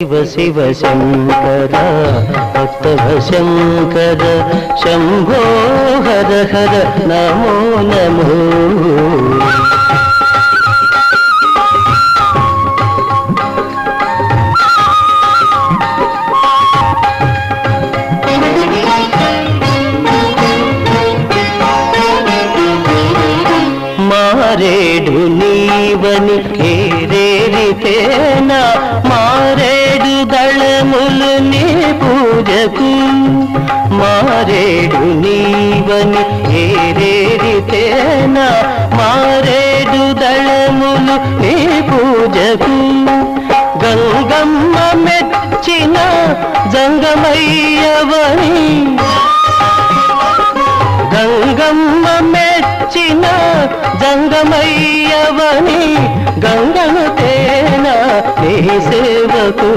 శివ శివ శంకర భక్తవ శంకర శంభో హర హర నమో నమో. మారేడు నీవని ఏరేరితేనా మారేడు దళములు నీ పూజకు. మారేడు నీవని ఏరేరితేనా మారేడు దళములు నీ పూజకు. గంగమ్మ మెచ్చిన జంగమయ్యవని గంగమ్మ మెచ్చిన జంగమయ్యవని గంగను తేనా నీ సేవకు.